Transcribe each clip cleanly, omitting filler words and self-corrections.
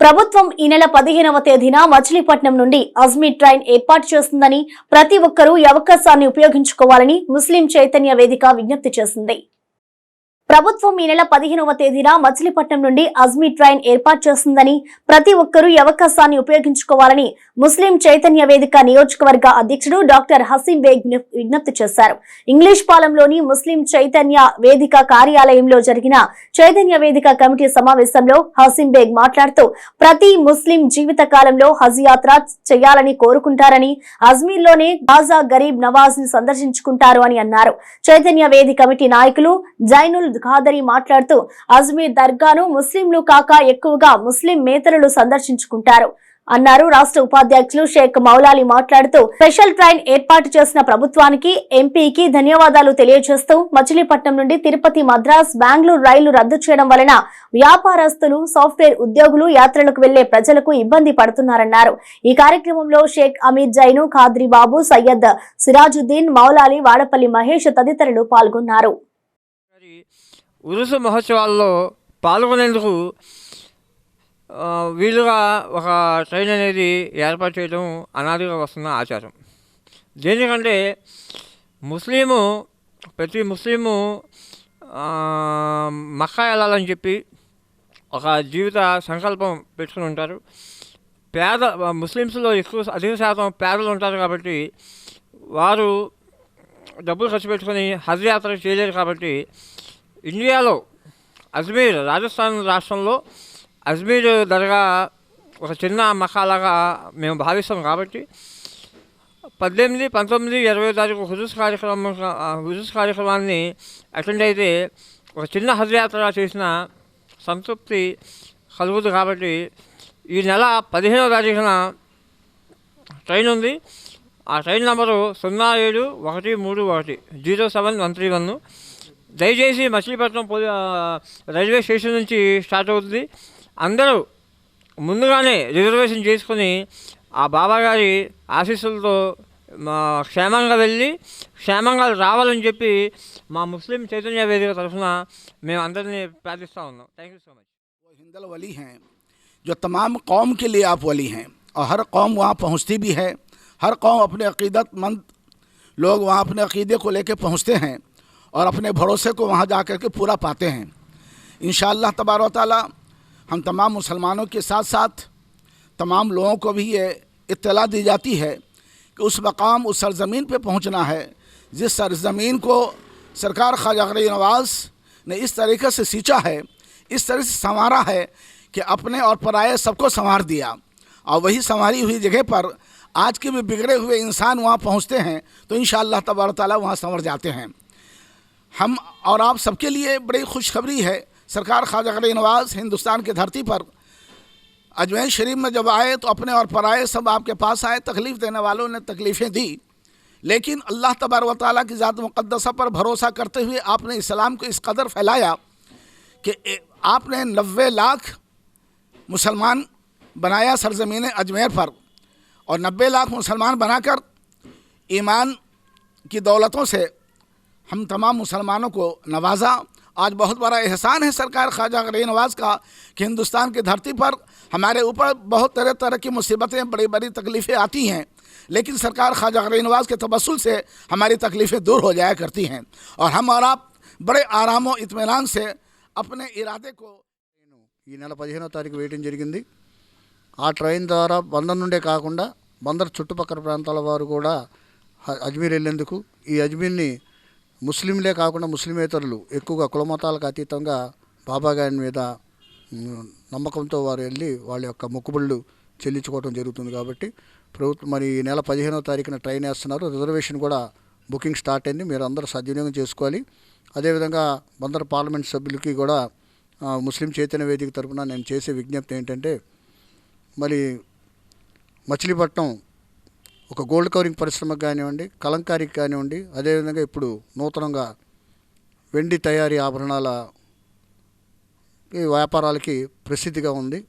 ప్రభుత్వం ఈ నెల 15వ తేదీన మచిలీపట్నం నుండి అజ్మీర్ ట్రైన్ ఏర్పాటు చేస్తుందని ప్రతి ఒక్కరూ ఈ అవకాశాన్ని ఉపయోగించుకోవాలని ముస్లిం చైతన్య వేదిక విజ్ఞప్తి చేసింది. ప్రభుత్వం ఈ నెల 15వ తేదీన మచిలీపట్నం నుండి అజ్మీర్ ట్రైన్ ఏర్పాటు చేస్తుందని ప్రతి ఒక్కరూ ఈ అవకాశాన్ని ఉపయోగించుకోవాలని ముస్లిం చైతన్య వేదిక నియోజకవర్గ అధ్యక్షుడు డాక్టర్ హసీం బేగ్ విజ్ఞప్తి చేశారు. ఇంగ్లీష్ పాలెంలోని ముస్లిం చైతన్య వేదిక కార్యాలయంలో జరిగిన చైతన్య వేదిక కమిటీ సమావేశంలో హసీం బేగ్ మాట్లాడుతూ ప్రతి ముస్లిం జీవిత కాలంలో హజ్ యాత్ర చేయాలని కోరుకుంటారని, అజ్మీర్ లోనే ఖాజా గరీబ్ నవాజ్ ని సందర్శించుకుంటారు అని అన్నారు. చైతన్య వేదిక కమిటీ నాయకులు జైనుల్ ఖాదరి మాట్లాడుతూ అజ్మీర్ దర్గాను ముస్లింలు కాక ఎక్కువగా ముస్లిం మేతరులు సందర్శించుకుంటారు అన్నారు. రాష్ట్ర ఉపాధ్యక్షులు షేక్ మౌలాలి మాట్లాడుతూ స్పెషల్ ట్రైన్ ఏర్పాటు చేసిన ప్రభుత్వానికి, ఎంపీకి ధన్యవాదాలు తెలియజేస్తూ మచిలీపట్నం నుండి తిరుపతి, మద్రాస్, బెంగళూరు రైళ్లు రద్దు చేయడం వలన వ్యాపారస్తులు, సాఫ్ట్వేర్ ఉద్యోగులు యాత్రలకు వెళ్లే ప్రజలకు ఇబ్బంది పడుతున్నారన్నారు. ఈ కార్యక్రమంలో షేక్ అమీర్ జైను, ఖాద్రి బాబు, సయ్యద్ సిరాజుద్దీన్, మౌలాలి, వాడపల్లి మహేష్ తదితరులు పాల్గొన్నారు. ఉరుసు మహోత్సవాల్లో పాల్గొనేందుకు వీలుగా ఒక ట్రైన్ అనేది ఏర్పాటు చేయడం అనాదిగా వస్తున్న ఆచారం. దేనికంటే ప్రతి ముస్లిము మక్కా వెళ్ళాలని చెప్పి ఒక జీవిత సంకల్పం పెట్టుకుని ఉంటారు. ముస్లిమ్స్లో అధిక శాతం పేదలు ఉంటారు కాబట్టి వారు డబ్బులు ఖర్చు పెట్టుకొని హజ్ యాత్ర చేయలేరు. కాబట్టి ఇండియాలో అజ్మీర్, రాజస్థాన్ రాష్ట్రంలో అజ్మీర్ దర్గా ఒక చిన్న మకాలాగా మేము భావిస్తాం. కాబట్టి 18, 19, 20 తారీఖు హుజూస్ కార్యక్రమాన్ని అటెండ్ అయితే ఒక చిన్న హజ్ యాత్ర చేసిన సంతృప్తి కలుగుతుంది. కాబట్టి ఈ నెల 15వ తారీఖున ట్రైన్ ఉంది. ఆ ట్రైన్ నంబరు 0713107131. దయచేసి మచిలీపట్నం రైల్వే స్టేషన్ నుంచి స్టార్ట్ అవుతుంది. అందరూ ముందుగానే రిజర్వేషన్ చేసుకుని ఆ బాబా గారి ఆశీస్సులతో క్షేమంగా వెళ్ళి క్షేమంగా రావాలని చెప్పి మా ముస్లిం చైతన్య వేదిక తరఫున మేము అందరినీ ప్రార్థిస్తూ ఉన్నాం. Thank you so much. हिंदल वली हैं जो तमाम कौम के लिए आप वली हैं और हर कौम वहाँ पहुँचती भी है. हर कौम अपने अक़ीदतमंद लोग वहाँ अपने अक़ीदे को लेकर पहुँचते हैं और अपने भरोसे को वहाँ जा कर के पूरा पाते हैं. इंशाअल्लाह तबारक व तआला हम तमाम मुसलमानों के साथ साथ तमाम लोगों को भी ये इत्तला दी जाती है कि उस मकाम, उस सरज़मीन पे पहुँचना है जिस सरज़मीन को सरकार ख्वाजा गरीब नवाज़ ने इस तरीक़े से सींचा है, इस तरह से संवारा है कि अपने और पराये सबको संवार दिया. और वही संवारी हुई जगह पर आज के भी बिगड़े हुए इंसान वहाँ पहुँचते हैं तो इंशाअल्लाह तबारक व तआला वहाँ संवर जाते हैं. हम और आप सबके लिए बड़ी खुशखबरी है. सरकार ख्वाजा गरीब नवाज़ हिंदुस्तान की धरती पर अजमेर शरीफ में जब आए तो अपने और पराये सब आपके पास आए. तकलीफ़ देने वालों ने तकलीफ़ें दी, लेकिन अल्लाह तबारक व तआला की ज़ात मुक़द्दसा पर भरोसा करते हुए आपने इस्लाम को इस कदर फैलाया कि आपने 90 लाख मुसलमान बनाया सरज़मीन अजमेर पर, और 90 लाख मुसलमान बनाकर ईमान की दौलतों से हम तमाम मुसलमानों को नवाजा. आज बहुत बड़ा एहसान है सरकार ख्वाजा गरीब नवाज़ का कि हिंदुस्तान की धरती पर हमारे ऊपर बहुत तरह तरह की मुसीबतें, बड़ी बड़ी तकलीफ़ें आती हैं, लेकिन सरकार ख्वाजा गरीब नवाज़ के तवस्सुल से हमारी तकलीफ़ें दूर हो जाया करती हैं और हम और आप बड़े आराम व इत्मीनान से अपने इरादे को. ఈ నెల 15వ తారీఖు వేయడం జరిగింది. ఆ ట్రైన్ ద్వారా బందర్ నుండే కాకుండా బందర్ చుట్టుపక్కల ప్రాంతాల వారు కూడా అజ్మీర్ వెళ్ళేందుకు, ఈ అజ్మీర్ని ముస్లింలే కాకుండా ముస్లిమేతరులు ఎక్కువగా కులమతాలకు అతీతంగా బాబా గారి మీద నమ్మకంతో వారు వెళ్ళి వాళ్ళ యొక్క మొక్కుబళ్ళు చెల్లించుకోవడం జరుగుతుంది. కాబట్టి ప్రభుత్వం మరి ఈ నెల 15వ తారీఖున ట్రైన్ వేస్తున్నారు. రిజర్వేషన్ కూడా బుకింగ్ స్టార్ట్ అయింది. మీరు అందరూ సద్వినియోగం చేసుకోవాలి. అదేవిధంగా బందర్ పార్లమెంట్ సభ్యులకి కూడా ముస్లిం చైతన్య వేదిక తరఫున నేను చేసే విజ్ఞప్తి ఏంటంటే, మరి మచిలీపట్నం ఒక గోల్డ్ కవరింగ్ పరిశ్రమకు కానివ్వండి, కలంకారీకి కానివ్వండి, అదేవిధంగా ఇప్పుడు నూతనంగా వెండి తయారీ ఆభరణాల వ్యాపారాలకి ప్రసిద్ధిగా ఉంది.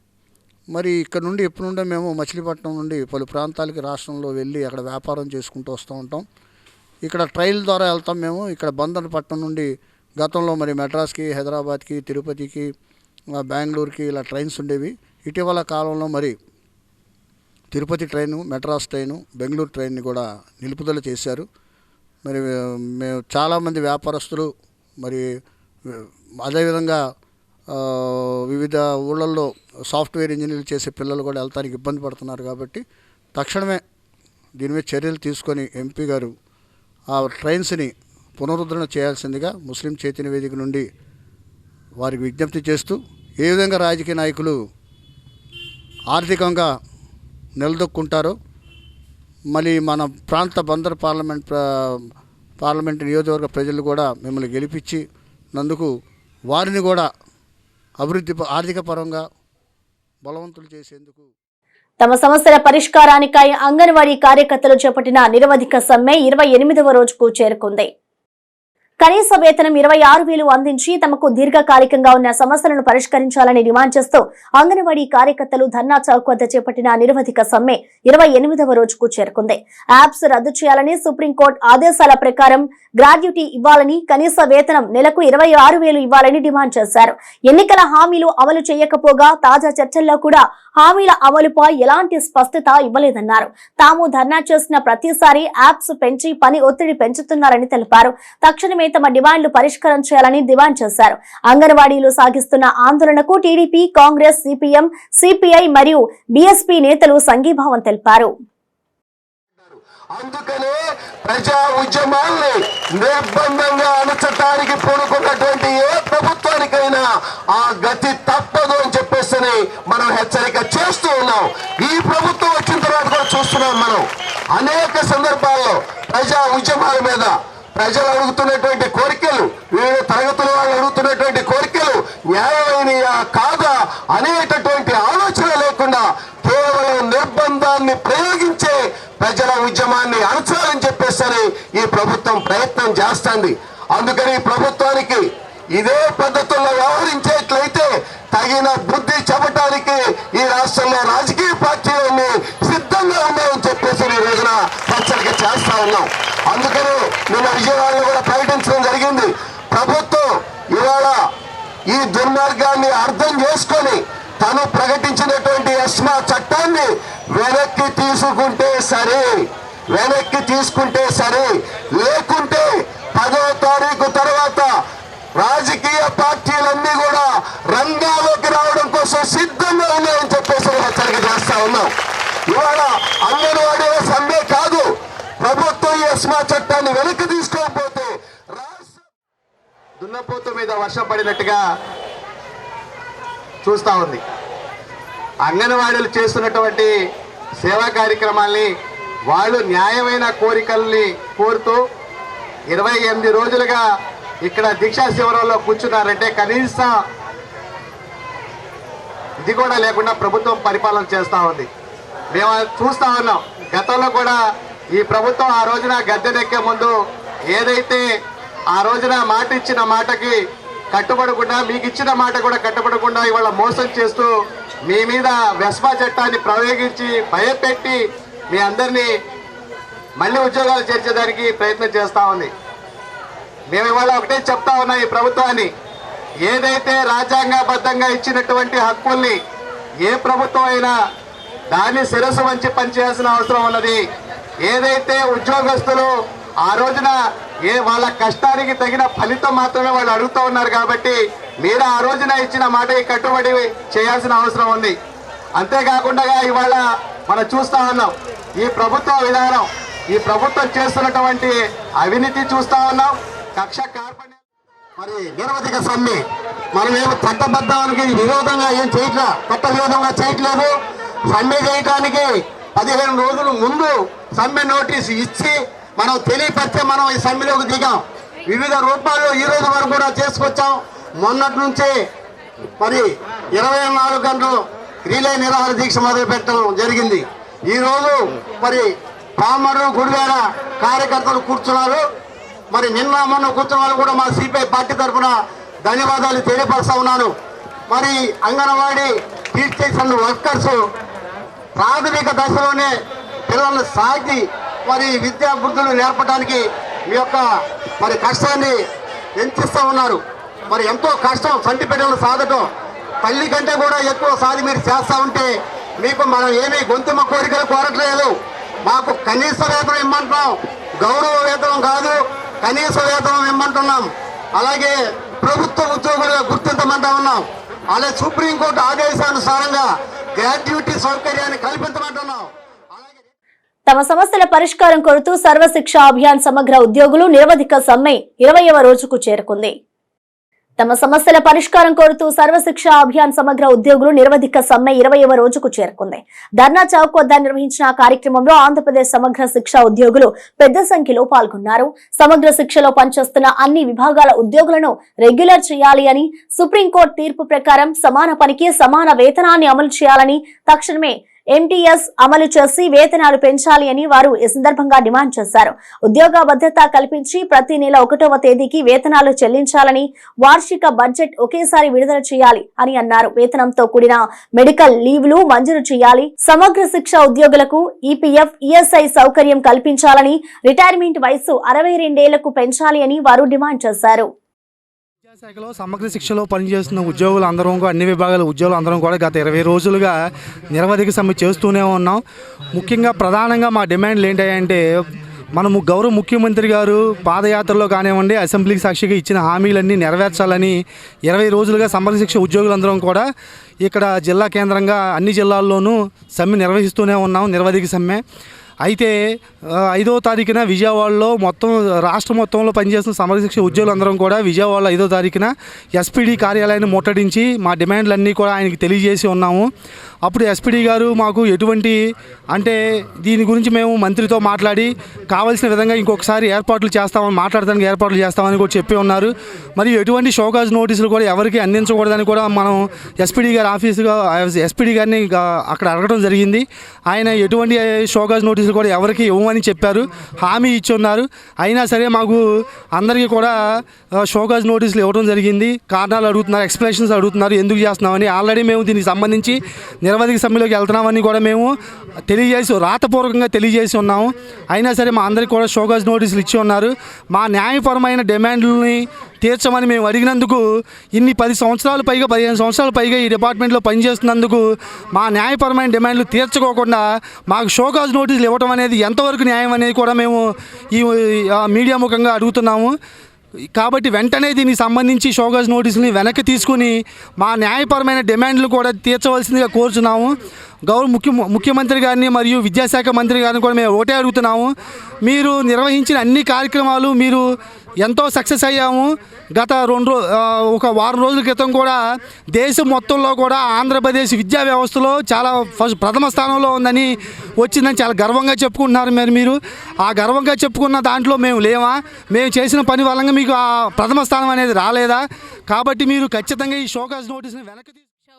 మరి ఇక్కడ నుండి ఎప్పుడు నుండో మేము మచిలీపట్నం నుండి పలు ప్రాంతాలకి రాష్ట్రంలో వెళ్ళి అక్కడ వ్యాపారం చేసుకుంటూ వస్తూ ఉంటాం. ఇక్కడ ట్రైల్ ద్వారా వెళ్తాం మేము. ఇక్కడ బందర్ పట్టణం నుండి గతంలో మరి మెడ్రాస్కి, హైదరాబాద్కి, తిరుపతికి, బెంగళూరుకి ఇలా ట్రైన్స్ ఉండేవి. ఇటీవల కాలంలో మరి తిరుపతి ట్రైను, మెడ్రాస్ ట్రైను, బెంగళూరు ట్రైన్ని కూడా నిలుపుదల చేశారు. మరి మేము చాలామంది వ్యాపారస్తులు మరి అదేవిధంగా వివిధ ఊళ్ళల్లో సాఫ్ట్వేర్ ఇంజనీర్లు చేసే పిల్లలు కూడా వెళ్తానికి ఇబ్బంది పడుతున్నారు. కాబట్టి తక్షణమే దీని మీద చర్యలు తీసుకొని ఎంపీ గారు ఆ ట్రైన్స్ని పునరుద్ధరణ చేయాల్సిందిగా ముస్లిం చైతన్య వేదిక నుండి వారికి విజ్ఞప్తి చేస్తూ, ఏ విధంగా రాజకీయ నాయకులు ఆర్థికంగా నిలదొక్కుంటారో మళ్ళీ మన ప్రాంత బందర్ పార్లమెంట్ నియోజకవర్గ ప్రజలు కూడా మిమ్మల్ని గెలిపించి నందుకు వారిని కూడా ఆర్థిక పరంగా బలవంతులు చేసేందుకు తమ సమస్యల పరిష్కారానికై అంగన్వాడీ కార్యకర్తలు చేపట్టిన నిరవధిక సమ్మె 28వ రోజుకు చేరుకుంది. కనీస వేతనం 26,000 అందించి తమకు దీర్ఘకాలికంగా ఉన్న సమస్యలను పరిష్కరించాలని డిమాండ్ చేస్తూ అంగన్వాడీ కార్యకర్తలు ధర్నా చౌక్ వద్ద చేపట్టిన నిరవధిక సమ్మె 28వ రోజుకు చేరుకుంది. యాప్స్ రద్దు చేయాలని, సుప్రీంకోర్టు ఆదేశాల ప్రకారం గ్రాడ్యుటీ ఇవ్వాలని, కనీస వేతనం నెలకు 26,000 ఇవ్వాలని డిమాండ్ చేశారు. ఎన్నికల హామీలు అమలు చేయకపోగా తాజా చర్చల్లో కూడా హామీల అమలుపై ఎలాంటి స్పష్టత ఇవ్వలేదన్నారు. తాము ధర్నా చేసిన ప్రతిసారి యాప్స్ పెంచి పని ఒత్తిడి పెంచుతున్నారని తెలిపారు. తక్షణమే తమ డిమాండ్లు పరిష్కారం చేయాలని డిమాండ్ చేశారు. అంగన్వాడీలు సాగిస్తున్న ఆందోళనకు టీడీపీ, కాంగ్రెస్, సిపిఎం, సిపిఐ మరియు బీఎస్పీ నేతలు సంఘీభావం తెలిపారు. అందుకనే ప్రజా ఉద్యమాల్ని నిర్బంధంగా అణచటానికి పూనుకున్నటువంటి ఏ ప్రభుత్వానికైనా ఆ గతి తప్పదు అని చెప్పేసి మనం హెచ్చరిక చేస్తూ ఉన్నాం. ఈ ప్రభుత్వం వచ్చిన తర్వాత కూడా చూస్తున్నాం. మనం అనేక సందర్భాల్లో ప్రజా ఉద్యమాల మీద ప్రజలు అడుగుతున్నటువంటి కోరికలు, వివిధ తరగతుల వాళ్ళు అడుగుతున్నటువంటి కోరికలు న్యాయమైనయా కాదా అనేటటువంటి ఆలోచన లేకుండా కేవలం నిర్బంధాన్ని ప్రయోగించే ప్రజల ఉద్యమాన్ని అణచాలని చెప్పేసరి ఈ ప్రభుత్వం ప్రయత్నం చేస్తుంది. అందుకని ఈ ప్రభుత్వానికి ఇదే పద్ధతుల్లో వ్యవహరించేట్లయితే తగిన బుద్ధి చెప్పడానికి ఈ రాష్ట్రంలో రాజకీయ పార్టీలన్నీ సిద్ధంగా ఉన్నాయని చెప్పేసి ఈ రోజున హెచ్చరిక చేస్తా ఉన్నాం. అందుకని నిన్న విజయవాడలో కూడా ప్రకటించడం జరిగింది. ప్రభుత్వం ఇవాళ ఈ దుర్మార్గాన్ని అర్థం చేసుకొని తను ప్రకటించినటువంటి ఎస్మా చట్టాన్ని వెనక్కి తీసుకుంటే సరే, లేకుంటే 10వ తారీఖు తర్వాత రాజకీయ పార్టీలన్నీ కూడా రంగాల్లోకి రావడం కోసం సిద్ధంగా ఉన్నాయని చెప్పేసి హెచ్చరిక చేస్తా ఉన్నాం. ఇవాళ అంగన్వాడీ సమ్మె కాదు, ప్రభుత్వం ఈ ఎస్మా చట్టాన్ని వెనక్కి తీసుకోకపోతే దున్నపోతు మీద వర్షం పడినట్టుగా చూస్తూ ఉంది. అంగన్వాడీలు చేస్తున్నటువంటి సేవా కార్యక్రమాల్ని, వాళ్ళు న్యాయమైన కోరికల్ని కోరుతూ 28 రోజులుగా ఇక్కడ దీక్షా శిబిరంలో కూర్చున్నారంటే కనీసం ఇది కూడా లేకుండా ప్రభుత్వం పరిపాలన చేస్తూ ఉంది. మేము చూస్తూ ఉన్నాం. గతంలో కూడా ఈ ప్రభుత్వం ఆ రోజున గద్దెనెక్కే ముందు ఏదైతే ఆ రోజున మాట ఇచ్చిన మాటకి కట్టుబడకుండా, మీకు ఇచ్చిన మాట కూడా కట్టుబడకుండా ఇవాళ మోసం చేస్తూ మీ మీద వెస్మా చట్టాన్ని ప్రయోగించి భయపెట్టి మీ అందరినీ మళ్ళీ ఉద్యోగాలు చేర్చేదానికి ప్రయత్నం చేస్తూ ఉంది. మేము ఇవాళ ఒకటే చెప్తా ఉన్నాం, ఈ ప్రభుత్వాన్ని ఏదైతే రాజ్యాంగబద్ధంగా ఇచ్చినటువంటి హక్కుల్ని ఏ ప్రభుత్వం అయినా దాన్ని శిరస్సు వంచి పనిచేయాల్సిన అవసరం ఉన్నది. ఏదైతే ఉద్యోగస్తులు ఆ రోజున వాళ్ళ కష్టానికి తగిన ఫలితం మాత్రమే వాళ్ళు అడుగుతూ ఉన్నారు. కాబట్టి మీరు ఆ రోజున ఇచ్చిన మాటకి కట్టుబడి చేయాల్సిన అవసరం ఉంది. అంతేకాకుండా ఇవాళ మనం చూస్తూ ఉన్నాం ఈ ప్రభుత్వ విధానం, ఈ ప్రభుత్వం చేస్తున్నటువంటి అవినీతి చూస్తూ ఉన్నాం. కక్ష కార్పణ్యం, మరి నిరవధిక సమ్మె మనమేమో చట్టబద్ధానికి విరోధంగా ఏం చేయట్లా, కొత్త విరోధంగా చేయట్లేదు. సమ్మె చేయడానికి 15 రోజుల ముందు సమ్మె నోటీసు ఇచ్చి మనం తెలియపరిచే మనం ఈ సమ్మెలోకి దిగాం. వివిధ రూపాల్లో ఈ రోజు వరకు కూడా చేసుకొచ్చాం. మొన్నటి నుంచే మరి 24 గంటలు రిలే నిరాహార దీక్ష మొదలు పెట్టడం జరిగింది. ఈరోజు మరి పామరు, గుడివాడ కార్యకర్తలు కూర్చున్నారు. మరి నిన్న మొన్న కూర్చున్న వాళ్ళు కూడా మా సిపిఐ పార్టీ తరఫున ధన్యవాదాలు తెలియపరుస్తా ఉన్నాను. మరి అంగన్వాడీ టీచర్స్ వర్కర్స్ ప్రాథమిక దశలోనే పిల్లలను సాగి మరి విద్యా బుద్ధులు నేర్పడానికి మీ యొక్క మరి కష్టాన్ని పెంచిస్తూ ఉన్నారు. మరి ఎంతో కష్టం సంటి బిడ్డలను సాధటం. తల్లి కంటే కూడా ఎక్కువ సాధి మీరు చేస్తూ ఉంటే మీకు మనం ఏమీ గొంతుమ కోరికలు కోరట్లేదు. మాకు కనీస వేతనం ఇమ్మంటున్నాం, గౌరవ వేతనం కాదు కనీస వేతనం ఇమ్మంటున్నాం. అలాగే ప్రభుత్వ ఉద్యోగులుగా గుర్తించమంటా ఉన్నాం. అలాగే సుప్రీంకోర్టు ఆదేశానుసారంగా గ్రాట్యుటీ సౌకర్యాన్ని కల్పించమంటున్నాం. తమ సమస్యల పరిష్కారం కోరుతూ సర్వశిక్ష అభియాన్ సమగ్ర ఉద్యోగులు నిరవధిక సమ్మె 20వ రోజుకు చేరుకుంది. తమ సమస్యల పరిష్కారం కోరుతూ సర్వశిక్ష అభియాన్ సమగ్ర ఉద్యోగులు నిరవధిక సమ్మె 20వ రోజుకు చేరుకుంది. ధర్నా చౌక్ వద్ద నిర్వహించిన కార్యక్రమంలో ఆంధ్రప్రదేశ్ సమగ్ర శిక్ష ఉద్యోగులు పెద్ద సంఖ్యలో పాల్గొన్నారు. సమగ్ర శిక్షలో పనిచేస్తున్న అన్ని విభాగాల ఉద్యోగులను రెగ్యులర్ చేయాలి అని, సుప్రీంకోర్టు తీర్పు ప్రకారం సమాన పనికి సమాన వేతనాన్ని అమలు చేయాలని, తక్షణమే MTS అమలు చేసి వేతనాలు పెంచాలి అని వారు ఈ సందర్భంగా డిమాండ్ చేశారు. ఉద్యోగ భద్రత కల్పించి ప్రతి నెల 1వ తేదీకి వేతనాలు చెల్లించాలని, వార్షిక బడ్జెట్ ఒకేసారి విడుదల చేయాలి అని అన్నారు. వేతనంతో కూడిన మెడికల్ లీవ్లు మంజూరు చేయాలి. సమగ్ర శిక్ష ఉద్యోగులకు EPF, ESI సౌకర్యం కల్పించాలని, రిటైర్మెంట్ వయసు 62 ఏళ్లకు పెంచాలి అని వారు డిమాండ్ చేశారు. విద్యాశాఖలో సమగ్ర శిక్షలో పనిచేస్తున్న ఉద్యోగులు అందరం, అన్ని విభాగాల ఉద్యోగులు అందరం కూడా గత 20 రోజులుగా నిరవధిక సమ్మె చేస్తూనే ఉన్నాం. ముఖ్యంగా ప్రధానంగా మా డిమాండ్లు ఏంటంటే, మనము గౌరవ ముఖ్యమంత్రి గారు పాదయాత్రలో కానివ్వండి, అసెంబ్లీకి సాక్షిగా ఇచ్చిన హామీలన్నీ నెరవేర్చాలని 20 రోజులుగా సమగ్ర శిక్ష ఉద్యోగులందరం కూడా ఇక్కడ జిల్లా కేంద్రంగా అన్ని జిల్లాల్లోనూ సమ్మె నిర్వహిస్తూనే ఉన్నాం, నిరవధిక సమ్మె. అయితే 5వ తారీఖున విజయవాడలో మొత్తం రాష్ట్రం మొత్తంలో పనిచేస్తున్న సమగ్ర శిక్ష ఉద్యోగులందరం కూడా విజయవాడలో 5వ తారీఖున SPD కార్యాలయాన్ని ముట్టడించి మా డిమాండ్లన్నీ కూడా ఆయనకి తెలియజేసి ఉన్నాము. అప్పుడు SPD గారు మాకు ఎటువంటి దీని గురించి మేము మంత్రితో మాట్లాడి కావాల్సిన విధంగా ఇంకొకసారి ఏర్పాట్లు చేస్తామని, మాట్లాడడానికి ఏర్పాట్లు చేస్తామని కూడా చెప్పి ఉన్నారు. మరియు ఎటువంటి షోకాజ్ నోటీసులు కూడా ఎవరికి అందించకూడదని కూడా మనం SPD గారిని అక్కడ అడగడం జరిగింది. ఆయన ఎటువంటి షోకాజ్ నోటీసులు కూడా ఎవరికి ఇవ్వమని చెప్పారు, హామీ ఇచ్చి ఉన్నారు. అయినా సరే మాకు అందరికీ కూడా షోకాజ్ నోటీసులు ఇవ్వడం జరిగింది. కారణాలు అడుగుతున్నారు, ఎక్స్ప్లెనేషన్స్ అడుగుతున్నారు, ఎందుకు చేస్తున్నామని. ఆల్రెడీ మేము దీనికి సంబంధించి నిరవధిక సమ్మెలోకి వెళ్తున్నామని కూడా మేము రాతపూర్వకంగా తెలియజేసి ఉన్నాము. అయినా సరే మా అందరికీ కూడా షోకాజ్ నోటీసులు ఇచ్చి ఉన్నారు. మా న్యాయపరమైన డిమాండ్లని తీర్చమని మేము అడిగినందుకు ఇన్ని 15 సంవత్సరాలు పైగా ఈ డిపార్ట్మెంట్లో పనిచేస్తున్నందుకు మా న్యాయపరమైన డిమాండ్లు తీర్చుకోకుండా మాకు షోకాజ్ నోటీసులు ఇవ్వడం అనేది ఎంతవరకు న్యాయం అనేది కూడా మేము ఈ మీడియా ముఖంగా అడుగుతున్నాము. కాబట్టి వెంటనే దీనికి సంబంధించి షోకాజ్ నోటీసుని వెనక్కి తీసుకుని మా న్యాయపరమైన డిమాండ్లు కూడా తీర్చవలసిందిగా కోరుచున్నాము. గౌరవ ముఖ్యమంత్రి గారిని మరియు విద్యాశాఖ మంత్రి గారిని కూడా మేము ఒకటే అడుగుతున్నాము. మీరు నిర్వహించిన అన్ని కార్యక్రమాలు మీరు ఎంతో సక్సెస్ అయ్యాము. గత ఒక వారం రోజుల క్రితం కూడా దేశం మొత్తంలో కూడా ఆంధ్రప్రదేశ్ విద్యా వ్యవస్థలో చాలా ప్రథమ స్థానంలో ఉందని వచ్చిందని చాలా గర్వంగా చెప్పుకుంటున్నారు. మీరు ఆ గర్వంగా చెప్పుకున్న దాంట్లో మేము లేవా? మేము చేసిన పని వల్ల మీకు ఆ ప్రథమ స్థానం అనేది రాలేదా? కాబట్టి మీరు ఖచ్చితంగా ఈ షోకాజ్ నోటీస్ని వెనక్కి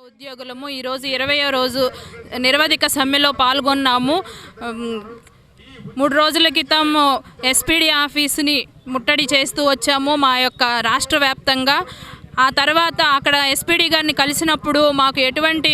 ఉద్యోగులము ఈరోజు 20వ రోజు నిరవధిక సమ్మెలో పాల్గొన్నాము. 3 రోజుల క్రితం SPD ఆఫీసుని ముట్టడి చేస్తూ వచ్చాము మా యొక్క రాష్ట్ర వ్యాప్తంగా. ఆ తర్వాత అక్కడ SPD గారిని కలిసినప్పుడు మాకు ఎటువంటి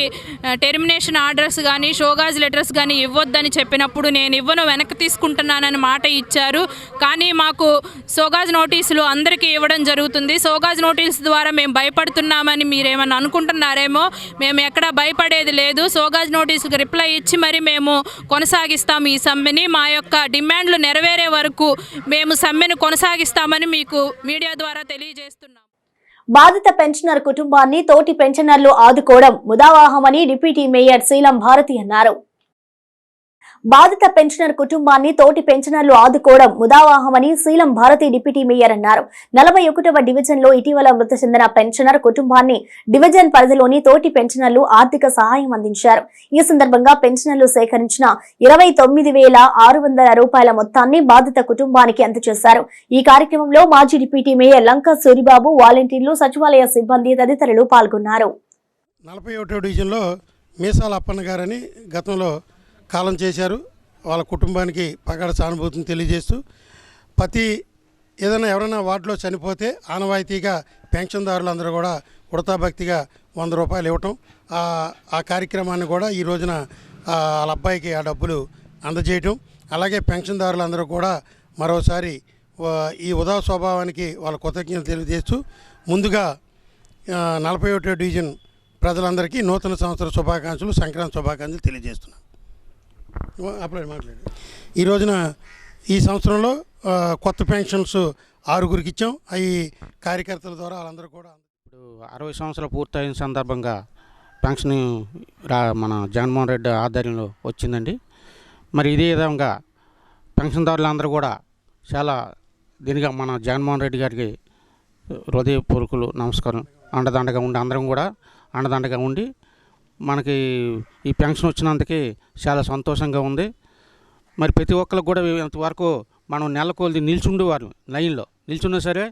టెర్మినేషన్ ఆర్డర్స్ కానీ షోకాజ్ లెటర్స్ కానీ ఇవ్వొద్దని చెప్పినప్పుడు నేను ఇవ్వను, వెనక్కి తీసుకుంటున్నానని మాట ఇచ్చారు. కానీ మాకు షోకాజ్ నోటీసులు అందరికీ ఇవ్వడం జరుగుతుంది. షోకాజ్ నోటీస్ ద్వారా మేము భయపడుతున్నామని మీరేమన్నా అనుకుంటున్నారేమో. మేము ఎక్కడా భయపడేది లేదు. షోకాజ్ నోటీసుకు రిప్లై ఇచ్చి మరి మేము కొనసాగిస్తాము ఈ సమ్మెని. మా యొక్క డిమాండ్లు నెరవేరే వరకు మేము సమ్మెను కొనసాగిస్తామని మీకు మీడియా ద్వారా తెలియజేస్తున్నాం. బాధిత పెన్షనర్ కుటుంబాన్ని తోటి పెన్షనర్లు ఆదుకోవడం ముదావాహమని డిప్యూటీ మేయర్ శీలం భారతి అన్నారు. బాధిత పెన్షనర్ కుటుంబాన్ని తోటి పెన్షనర్లు ఆదుకోవడం ముదావాహమని శీలం భారతి డిప్యూటీ మేయర్ అన్నారు. 41వ డివిజన్లో ఇటీవల మృతి చెందిన పెన్షనర్ కుటుంబాన్ని డివిజన్ పరిధిలోని తోటి పెన్షనర్లు ఆర్థిక సహాయం అందించారు. ఈ సందర్భంగా పెన్షనర్లు సేకరించిన 29,600 రూపాయల మొత్తాన్ని బాధిత కుటుంబానికి అందజేశారు. ఈ కార్యక్రమంలో మాజీ డిప్యూటీ మేయర్ లంక సూరిబాబు, వాలంటీర్లు, సచివాలయ సిబ్బంది తదితరులు పాల్గొన్నారు. 41వ డివిజన్లో మీసాల అప్పన్న గారని గతంలో కాలం చేశారు. వాళ్ళ కుటుంబానికి పగడ సానుభూతిని తెలియజేస్తూ ఎవరైనా వార్డులో చనిపోతే ఆనవాయితీగా పెన్షన్దారులందరూ కూడా ఉడతాభక్తిగా 100 రూపాయలు ఇవ్వటం, ఆ కార్యక్రమాన్ని కూడా ఈ రోజున వాళ్ళ అబ్బాయికి ఆ డబ్బులు అందజేయటం. అలాగే పెన్షన్దారులందరూ కూడా మరోసారి ఈ ఉదా స్వభావానికి వాళ్ళ కృతజ్ఞతలు తెలియజేస్తూ ముందుగా 41వ డివిజన్ ప్రజలందరికీ నూతన సంవత్సర శుభాకాంక్షలు, సంక్రాంతి శుభాకాంక్షలు తెలియజేస్తున్నాను. అప్పుడే మాట్లాడు. ఈ రోజున ఈ సంవత్సరంలో కొత్త పెన్షన్స్ 6గురికి ఇచ్చాం. అవి కార్యకర్తల ద్వారా వాళ్ళందరూ కూడా ఇప్పుడు 60 సంవత్సరాలు పూర్తయిన సందర్భంగా పెన్షన్ మన జగన్మోహన్ రెడ్డి ఆధ్వర్యంలో వచ్చిందండి. మరి ఇదే విధంగా పెన్షన్దారులందరూ కూడా చాలా దీనిగా మన జగన్మోహన్ రెడ్డి గారికి హృదయపూర్వకులు నమస్కారం. అండదండగా ఉండి అందరం కూడా అండదండగా ఉండి మనకి ఈ పెన్షన్ వచ్చినందుకు చాలా సంతోషంగా ఉంది. మరి ప్రతి ఒక్కరికి కూడా ఇంతవరకు మనం నెలకొల్ది నిల్చుండేవారు, లైన్లో నిల్చున్నా సరే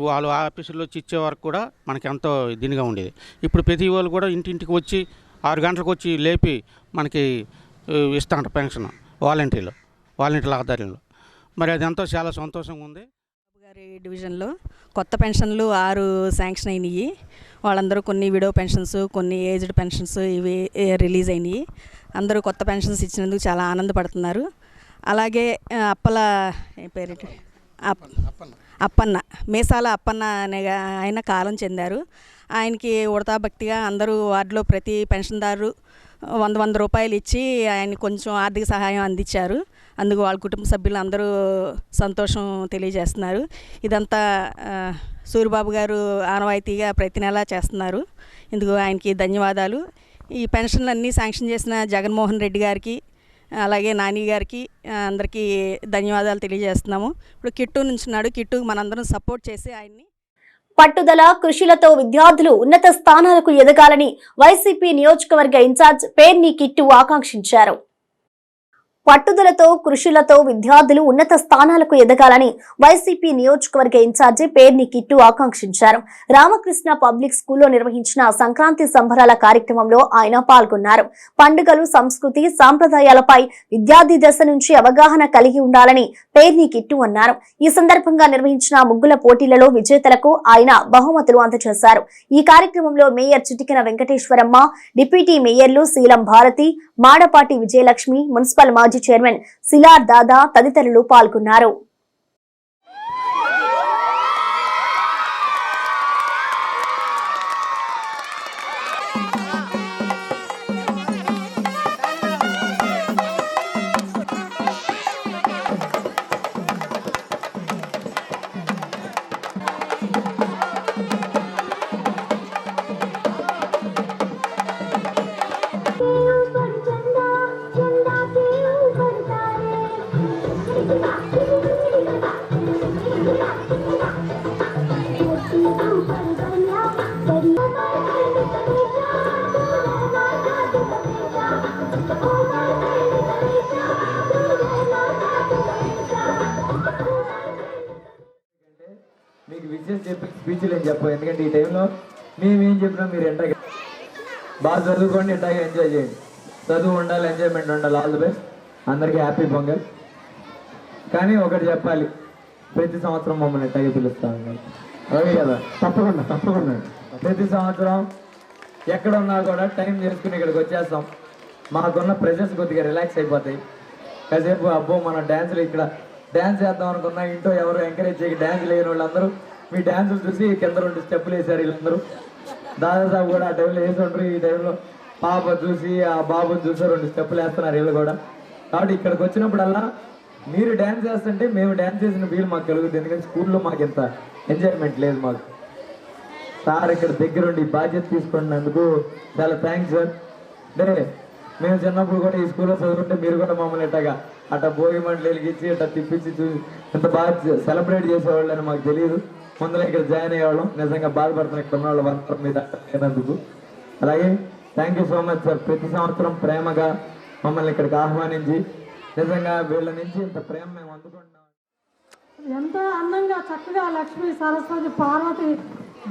వాళ్ళు ఆఫీసులో వచ్చి ఇచ్చే వరకు కూడా మనకి ఎంతో దీనిగా ఉండేది. ఇప్పుడు ప్రతి వాళ్ళు కూడా ఇంటింటికి వచ్చి 6 గంటలకు వచ్చి లేపి మనకి ఇస్తాంట పెన్షన్ వాలంటీర్ల ఆధ్వర్యంలో. మరి అది ఎంతో చాలా సంతోషంగా ఉంది. గారి డివిజన్లో కొత్త పెన్షన్లు 6 శాంక్షన్ అయినాయి. వాళ్ళందరూ కొన్ని విడో పెన్షన్స్, కొన్ని ఏజ్డ్ పెన్షన్స్ ఇవి రిలీజ్ అయినాయి. అందరూ కొత్త పెన్షన్స్ ఇచ్చినందుకు చాలా ఆనందపడుతున్నారు. అలాగే అప్పన్న మేసాల అప్పన్న అనే ఆయన కాలం చెందారు. ఆయనకి ఉడతా భక్తిగా అందరూ వార్డులో ప్రతి పెన్షన్దారు 100 రూపాయలు ఇచ్చి ఆయన కొంచెం ఆర్థిక సహాయం అందించారు. అందుకు వాళ్ళ కుటుంబ సభ్యులు అందరూ సంతోషం తెలియజేస్తున్నారు. ఇదంతా సూరిబాబు గారు ఆనవాయితీగా ప్రతి నెలా చేస్తున్నారు. ఇందుకు ఆయనకి ధన్యవాదాలు. ఈ పెన్షన్లన్నీ శాంక్షన్ చేసిన జగన్మోహన్ రెడ్డి గారికి, అలాగే నాని గారికి అందరికీ ధన్యవాదాలు తెలియజేస్తున్నాము. ఇప్పుడు కిట్టు నుంచున్నాడు. కిట్టుకు మనందరం సపోర్ట్ చేసి ఆయన్ని పట్టుదల, కృషిలతో విద్యార్థులు ఉన్నత స్థానాలకు ఎదగాలని వైసీపీ నియోజకవర్గ ఇన్ఛార్జ్ పేర్ని కిట్టు ఆకాంక్షించారు. పట్టుదలతో, కృషులతో విద్యార్థులు ఉన్నత స్థానాలకు ఎదగాలని వైసీపీ నియోజకవర్గ ఇన్ఛార్జి పేర్ని కిట్టు ఆకాంక్షించారు. రామకృష్ణ పబ్లిక్ స్కూల్లో నిర్వహించిన సంక్రాంతి సంబరాల కార్యక్రమంలో ఆయన పాల్గొన్నారు. పండుగలు, సంస్కృతి, సాంప్రదాయాలపై విద్యార్థి దశ నుంచి అవగాహన కలిగి ఉండాలని పేర్ని కిట్టు అన్నారు. ఈ సందర్భంగా నిర్వహించిన ముగ్గుల పోటీలలో విజేతలకు ఆయన బహుమతులు అందజేశారు. ఈ కార్యక్రమంలో మేయర్ చిటికెన వెంకటేశ్వరమ్మ, డిప్యూటీ మేయర్లు శీలం భారతి, మాడపాటి విజయలక్ష్మి, మున్సిపల్ మాజీ చైర్మన్ సిలార్ దాదా తదితరులు పాల్గొన్నారు. మీకు విషయం చెప్పి స్పీచ్లు ఏం చెప్పు, ఎందుకంటే ఈ టైంలో మేమేం చెప్పినా మీరు ఎంటగా బాగా చదువుకోండి, ఎంటగా ఎంజాయ్ చేయండి. చదువు ఉండాలి, ఎంజాయ్మెంట్ ఉండాలి. All the best. అందరికీ హ్యాపీ పొంగల్. కానీ ఒకటి చెప్పాలి, ప్రతి సంవత్సరం మమ్మల్ని ఎంటగా పిలుస్తాం అదే కదా. తప్పకుండా ప్రతి సంవత్సరం ఎక్కడ ఉన్నా కూడా టైం చేసుకుని ఇక్కడికి వచ్చేస్తాం. మాకున్న ప్రెజర్స్ కొద్దిగా రిలాక్స్ అయిపోతాయి. కాసేపు అబ్బో మన డ్యాన్సులు ఇక్కడ డ్యాన్స్ చేద్దాం అనుకున్నా, ఇంట్లో ఎవరు ఎంకరేజ్ చేయక డ్యాన్స్ లేని వాళ్ళందరూ మీ డ్యాన్సులు చూసి కింద 2 స్టెప్పులు వేసారు. వీళ్ళందరూ దాదాపు కూడా ఆ టైంలో వేసి ఉంటారు. ఈ టైంలో పాప చూసి ఆ బాబుని చూసి 2 స్టెప్పులు వేస్తున్నారు వీళ్ళు కూడా. కాబట్టి ఇక్కడికి వచ్చినప్పుడల్లా మీరు డ్యాన్స్ చేస్తుంటే మేము డ్యాన్స్ చేసిన ఫీల్ మాకు కలుగుతుంది. ఎందుకంటే స్కూల్లో మాకు ఇంత ఎంజాయ్మెంట్ లేదు. మాకు సార్ ఇక్కడ దగ్గరుండి బాధ్యత తీసుకున్నందుకు చాలా థ్యాంక్స్ సార్. అంటే మేము చిన్నప్పుడు కూడా ఈ స్కూల్లో చదువుకుంటే మీరు కూడా మమ్మల్ని అట్ట భోగి మంటలు వెలిగించి అట్లా తిప్పించి చూసి ఎంత బాగా సెలబ్రేట్ చేసేవాళ్ళు అని మాకు తెలియదు. ముందులో ఇక్కడ జాయిన్ అయ్యేవాళ్ళం. నిజంగా బాధపడుతున్నాం ఇక్కడ ఉన్న వాళ్ళు వర్కర్ మీద లేనందుకు. అలాగే thank you so much sir. ప్రతి సంవత్సరం ప్రేమగా మమ్మల్ని ఇక్కడికి ఆహ్వానించి నిజంగా వీళ్ళ నుంచి ఇంత ప్రేమ మేము అందుకుంటున్నాం. ఎంతో అందంగా చక్కగా లక్ష్మీ, సరస్వతి, పార్వతి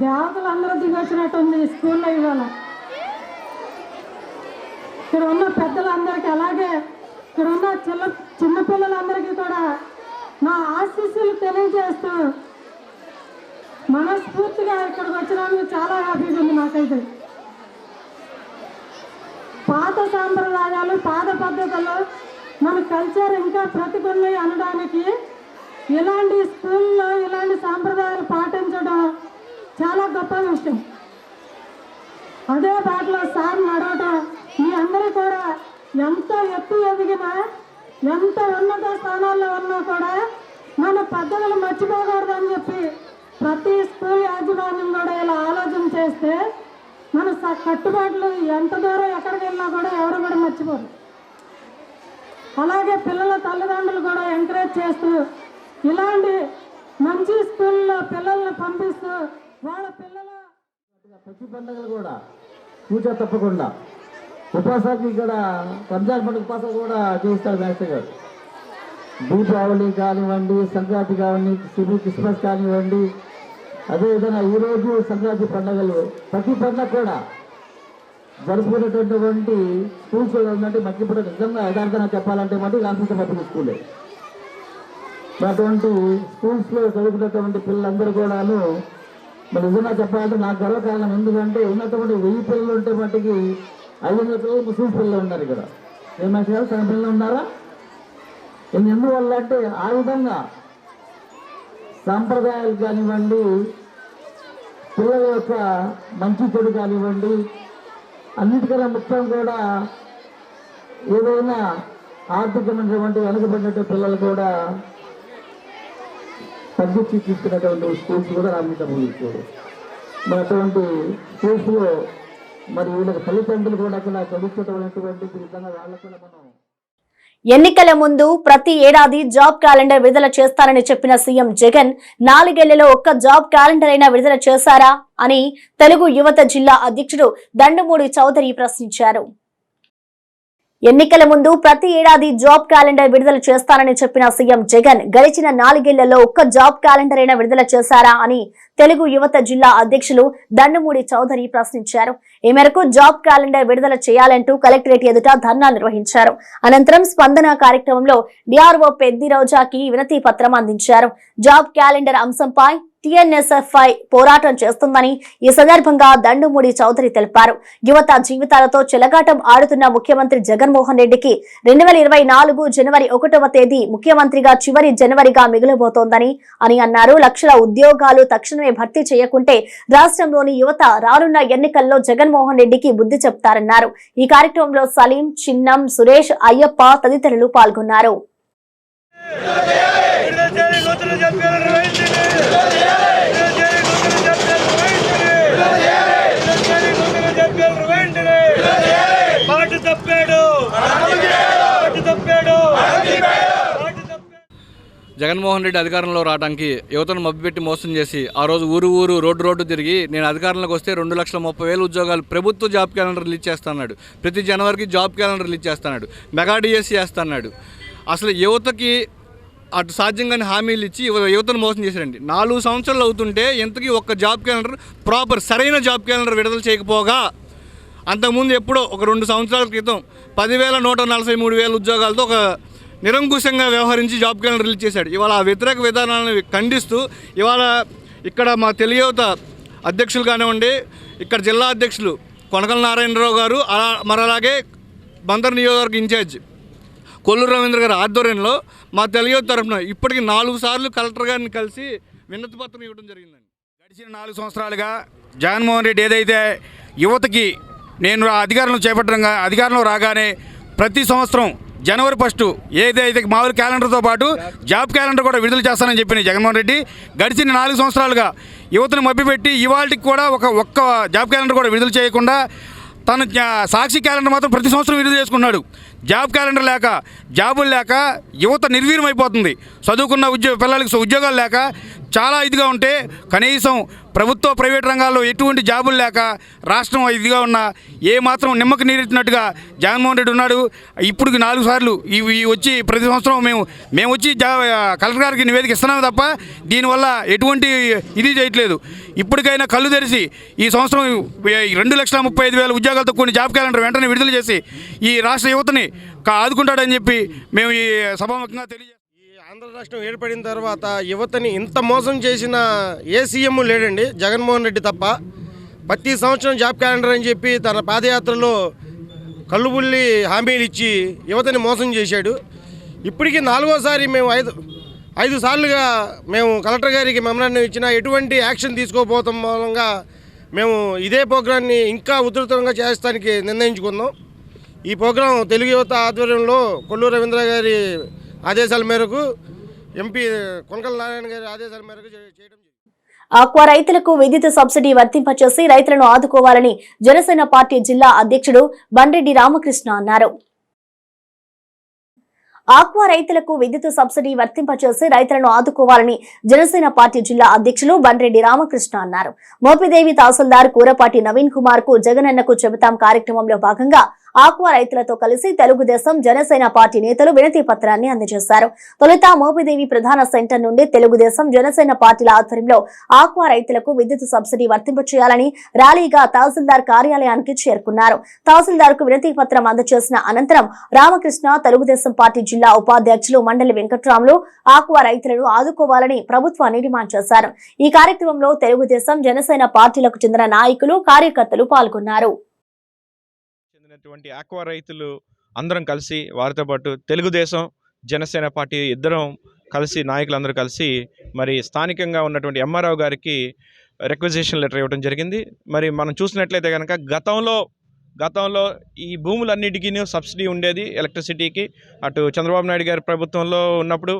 దేవతలు అందరూ దిగొచ్చినట్టుంది స్కూల్లో ఇవాళ. ఇక్కడ ఉన్న పెద్దలందరికీ, అలాగే ఇక్కడ ఉన్న చిన్నపిల్లలందరికీ కూడా నా ఆశీస్సులు తెలియజేస్తూ మనస్ఫూర్తిగా ఇక్కడికి వచ్చినందుకు చాలా హ్యాపీగా ఉంది నాకైతే. పాత సాంప్రదాయాలు, పాత పద్ధతులు, మన కల్చర్ ఇంకా ప్రతికూలై అనడానికి ఇలాంటి స్కూల్లో ఇలాంటి సాంప్రదాయాలు పాటించడం చాలా గొప్ప విషయం. అదే బాటలో సార్ నడవటం మీ అందరూ కూడా ఎంత ఎత్తు ఎదిగినా ఎంత ఉన్నత స్థానాల్లో ఉన్నా కూడా మన పద్ధతులు మర్చిపోకూడదని చెప్పి ప్రతి స్కూల్ యాజమాన్యం కూడా ఇలా ఆలోచన చేస్తే మన కట్టుబాట్లు ఎంత దూరం ఎక్కడికి వెళ్ళినా కూడా ఎవరు కూడా మర్చిపోరు. అలాగే పిల్లల తల్లిదండ్రులు కూడా ఎంకరేజ్ చేస్తూ ఇలాంటి మంచి స్కూల్లో పిల్లల్ని పంపిస్తూ వాళ్ళ పిల్లల ప్రతి పండుగలు కూడా పూజ తప్పకుండా ఉపాసానికి కూడా రంజాన్ పండుగ ఉపాసాలు కూడా చేస్తారు మాస్టర్ గారు. దీపావళి కానివ్వండి, సంక్రాంతి కానివ్వండి, క్రిస్మస్ కానివ్వండి, అదేవిధంగా ఈరోజు సంక్రాంతి పండుగలు ప్రతి పండుగ కూడా జరుపుకునేటటువంటి స్కూల్స్ ఉందంటే మధ్యపూట నిజంగా యథార్థంగా చెప్పాలంటే మళ్ళీ రామకృష్ణ పబ్లిక్ స్కూలే. అటువంటి స్కూల్స్లో చదువుకునేటువంటి పిల్లలందరూ కూడాను మరి నిజంగా చెప్పాలంటే నాకు గర్వకారణం. ఎందుకంటే ఉన్నటువంటి 1000 పిల్లలు ఉంటే మట్టికి 500 పిల్లలు ముస్లిమ్స్ పిల్లలు ఉన్నారు ఇక్కడ. ఏమంటారు, తన పిల్లలు ఉన్నారా? ఎందువల్ల అంటే ఆ విధంగా సాంప్రదాయాలు కానివ్వండి, పిల్లల యొక్క మంచి చెడు కానివ్వండి, అన్నిటికన్నా ముఖ్యం కూడా ఏదైనా ఆర్థికమైనటువంటి వెనుకబడినటువంటి పిల్లలు కూడా తగ్గించి తీసుకున్నటువంటి స్కూల్స్ కూడా రామకృష్ణ పబ్లిక్ స్కూల్. మరి అటువంటి స్కూల్స్లో మరి వీళ్ళకి తల్లిదండ్రులు కూడా అక్కడ చదువుకోవటువంటి విధంగా వాళ్ళకు కూడా మనం ఎన్నికల ముందు ప్రతి ఏడాది జాబ్ క్యాలెండర్ విడుదల చేస్తారని చెప్పిన సీఎం జగన్ 4 ఏళ్లలో ఒక్క జాబ్ క్యాలెండర్ అయినా విడుదల చేశారా అని తెలుగు యువత జిల్లా అధ్యక్షుడు దండుమూడి చౌదరి ప్రశ్నించారు. ఎన్నికల ముందు ప్రతి ఏడాది జాబ్ క్యాలెండర్ విడుదల చేస్తారని చెప్పిన సీఎం జగన్ గడిచిన 4 ఏళ్లలో ఒక్క జాబ్ క్యాలెండర్ అయినా విడుదల చేశారా అని తెలుగు యువత జిల్లా అధ్యక్షులు దండుమూడి చౌదరి ప్రశ్నించారు. ఈ మేరకు జాబ్ క్యాలెండర్ విడుదల చేయాలంటూ కలెక్టరేట్ ఎదుట ధర్నా నిర్వహించారు. అనంతరం స్పందన కార్యక్రమంలో డిఆర్ఓ పెద్ది రోజాకి వినతి పత్రం అందించారు. జాబ్ క్యాలెండర్ అంశంపై టీఎన్ఎస్ఎఫ్ఐ పోరాటం చేస్తుందని ఈ సందర్భంగా దండుమూడి చౌదరి తెలిపారు. యువత జీవితాలతో చెలగాటం ఆడుతున్న ముఖ్యమంత్రి జగన్మోహన్ రెడ్డికి 2024 జనవరి 1వ తేదీ ముఖ్యమంత్రిగా చివరి జనవరిగా మిగిలిపోతోందని అన్నారు. లక్షల ఉద్యోగాలు తక్షణమే భర్తీ చేయకుంటే రాష్ట్రంలోని యువత రానున్న ఎన్నికల్లో జగన్మోహన్ రెడ్డికి బుద్ధి చెప్తారన్నారు. ఈ కార్యక్రమంలో సలీం, చిన్నం, సురేష్, అయ్యప్ప తదితరులు పాల్గొన్నారు. జగన్మోహన్ రెడ్డి అధికారంలో రావడానికి యువతను మభ్యపెట్టి మోసం చేసి ఆ రోజు ఊరు రోడ్డు తిరిగి నేను అధికారంలోకి వస్తే 2,30,000 ఉద్యోగాలు ప్రభుత్వ జాబ్ క్యాలెండర్ రిలీజ్ చేస్తున్నాడు. ప్రతి జనవరికి జాబ్ క్యాలెండర్ రిలీజ్ చేస్తున్నాడు. మెగా డిఎస్సీ చేస్తున్నాడు. అసలు యువతకి అటు సాధ్యంగానే హామీలు ఇచ్చి యువతను మోసం చేశారండి. 4 సంవత్సరాలు అవుతుంటే ఇంతకీ ఒక్క జాబ్ క్యాలెండర్ ప్రాపర్ సరైన జాబ్ క్యాలెండర్ విడుదల చేయకపోగా అంతకుముందు ఎప్పుడో ఒక 2 సంవత్సరాల క్రితం 10,143,000 ఉద్యోగాలతో ఒక నిరంకుశంగా వ్యవహరించి జాబ్ క్యాలెండర్ రిలీజ్ చేశాడు. ఇవాళ ఆ వ్యతిరేక విధానాలను ఖండిస్తూ ఇవాళ ఇక్కడ మా తెలియవత అధ్యక్షులు కానివ్వండి, ఇక్కడ జిల్లా అధ్యక్షులు కొనకల నారాయణరావు గారు, అలాగే బందర్ నియోజకవర్గ ఇన్ఛార్జ్ కొల్లూరు రవీంద్ర గారి ఆధ్వర్యంలో మా తెలియవత తరఫున ఇప్పటికి 4 సార్లు కలెక్టర్ గారిని కలిసి వినతి పత్రం ఇవ్వడం జరిగిందండి. గడిచిన 4 సంవత్సరాలుగా జగన్మోహన్ రెడ్డి ఏదైతే యువతకి నేను అధికారంలో రాగానే ప్రతి సంవత్సరం జనవరి 1 ఏదైతే మామూలు క్యాలెండర్తో పాటు జాబ్ క్యాలెండర్ కూడా విడుదల చేస్తానని చెప్పిన జగన్మోహన్ రెడ్డి గడిచిన 4 సంవత్సరాలుగా యువతను మభ్యపెట్టి ఇవాళకి కూడా ఒక్క జాబ్ క్యాలెండర్ కూడా విడుదల చేయకుండా తను సాక్షి క్యాలెండర్ మాత్రం ప్రతి సంవత్సరం విడుదల చేసుకున్నాడు. జాబ్ క్యాలెండర్ లేక, జాబులు లేక యువత నిర్వీర్యమైపోతుంది. చదువుకున్న పిల్లలకి ఉద్యోగాలు లేక చాలా ఇదిగా ఉంటే కనీసం ప్రభుత్వ ప్రైవేట్ రంగాల్లో ఎటువంటి జాబులు లేక రాష్ట్రం ఇదిగా ఉన్న ఏమాత్రం నిమ్మకు నీరెత్తినట్టుగా జగన్మోహన్ రెడ్డి ఉన్నాడు. ఇప్పుడు 4 సార్లు ఇవి వచ్చి ప్రతి సంవత్సరం మేము వచ్చి కలెక్టర్ గారికి నివేదిక ఇస్తున్నాము తప్ప దీనివల్ల ఎటువంటి ఇది చేయట్లేదు. ఇప్పటికైనా కళ్ళు తెరిచి ఈ సంవత్సరం 2,35,000 ఉద్యోగాలతో కొన్ని జాబ్ క్యాలెండర్ వెంటనే విడుదల చేసి ఈ రాష్ట్ర యువతని ఆదుకుంటాడని చెప్పి మేము ఈ సభాముఖంగా తెలియజేస్తాం. ఆంధ్ర రాష్ట్రం ఏర్పడిన తర్వాత యువతని ఇంత మోసం చేసిన ఏ సీఎం లేడండి, జగన్మోహన్ రెడ్డి తప్ప. ప్రతి సంవత్సరం జాబ్ క్యాలెండర్ అని చెప్పి తన పాదయాత్రలో కళ్ళుబుల్లి హామీలు ఇచ్చి యువతని మోసం చేశాడు. ఇప్పటికీ 4వసారి మేము 5 సార్లుగా మేము కలెక్టర్ గారికి మెమరాండం ఇచ్చినా ఎటువంటి యాక్షన్ తీసుకోకపోవడం మూలంగా మేము ఇదే ప్రోగ్రాన్ని ఇంకా ఉధృతంగా చేస్తానికి నిర్ణయించుకున్నాం. ఈ ప్రోగ్రాం తెలుగు యువత ఆధ్వర్యంలో కొల్లూరు రవీంద్ర గారి ఆదేశాల మేరకు, ఎంపీ కొనకల నారాయణ గారి ఆదేశాల మేరకు చేయడం. ఆక్వా రైతులకు విద్యుత్ సబ్సిడీ వర్తింపచేసి రైతులను ఆదుకోవాలని జనసేన పార్టీ జిల్లా అధ్యక్షుడు బండ్రెడ్డి రామకృష్ణ అన్నారు. ఆక్వా రైతులకు విద్యుత్ సబ్సిడీ వర్తింపచేసి రైతులను ఆదుకోవాలని జనసేన పార్టీ జిల్లా అధ్యక్షులు బండ్రెడ్డి రామకృష్ణ అన్నారు. మోపిదేవి తహసీల్దార్ కూరపాటి నవీన్ కుమార్ కు జగనన్నకు చెబుతాం కార్యక్రమంలో భాగంగా ఆక్వా రైతులతో కలిసి తెలుగుదేశం జనసేన పార్టీ నేతలు వినతి పత్రాన్ని అందజేశారు. తొలుత మోపిదేవి ప్రధాన సెంటర్ నుండి తెలుగుదేశం జనసేన పార్టీల ఆధ్వర్యంలో ఆక్వా రైతులకు విద్యుత్ సబ్సిడీ వర్తింపచేయాలని ర్యాలీగా తహసీల్దార్ కార్యాలయానికి చేరుకున్నారు. తహసీల్దార్ కు వినతి పత్రం అందజేసిన అనంతరం రామకృష్ణ, తెలుగుదేశం పార్టీ జిల్లా ఉపాధ్యక్షులు మండలి వెంకట్రాములు ఆక్వా రైతులను ఆదుకోవాలని ప్రభుత్వాన్ని డిమాండ్ చేశారు. ఈ కార్యక్రమంలో తెలుగుదేశం జనసేన పార్టీలకు చెందిన నాయకులు, కార్యకర్తలు పాల్గొన్నారు. ఆక్వా రైతులు అందరం కలిసి, వారితో పాటు తెలుగుదేశం జనసేన పార్టీ ఇద్దరం కలిసి, నాయకులందరూ కలిసి మరి స్థానికంగా ఉన్నటువంటి ఎంఆర్ఓ గారికి రిక్వెజిషన్ లెటర్ ఇవ్వడం జరిగింది. మరి మనం చూసినట్లయితే కనుక గతంలో ఈ భూములన్నిటికీ సబ్సిడీ ఉండేది ఎలక్ట్రిసిటీకి. అటు చంద్రబాబు నాయుడు గారి ప్రభుత్వంలో ఉన్నప్పుడు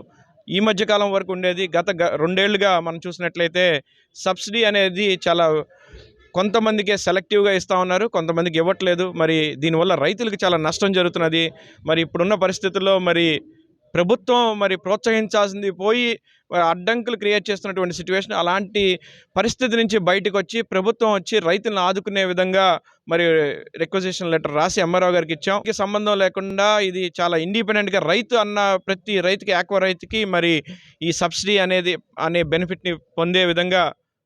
ఈ మధ్యకాలం వరకు ఉండేది. గత 2 ఏళ్లుగా మనం చూసినట్లయితే సబ్సిడీ అనేది చాలా కొంతమందికే సెలెక్టివ్గా ఇస్తూ ఉన్నారు, కొంతమందికి ఇవ్వట్లేదు. మరి దీనివల్ల రైతులకు చాలా నష్టం జరుగుతున్నది. మరి ఇప్పుడున్న పరిస్థితుల్లో మరి ప్రభుత్వం మరి ప్రోత్సహించాల్సింది పోయి అడ్డంకులు క్రియేట్ చేస్తున్నటువంటి సిచ్యువేషన్. అలాంటి పరిస్థితి నుంచి బయటకు వచ్చి ప్రభుత్వం వచ్చి రైతులను ఆదుకునే విధంగా మరి రిక్వెజిషన్ లెటర్ రాసి ఎంఆర్ఓ గారికి ఇచ్చాం. సంబంధం లేకుండా ఇది చాలా ఇండిపెండెంట్గా రైతు అన్న ప్రతి రైతుకి, ఆక్వా రైతుకి మరి ఈ సబ్సిడీ అనే బెనిఫిట్ని పొందే విధంగా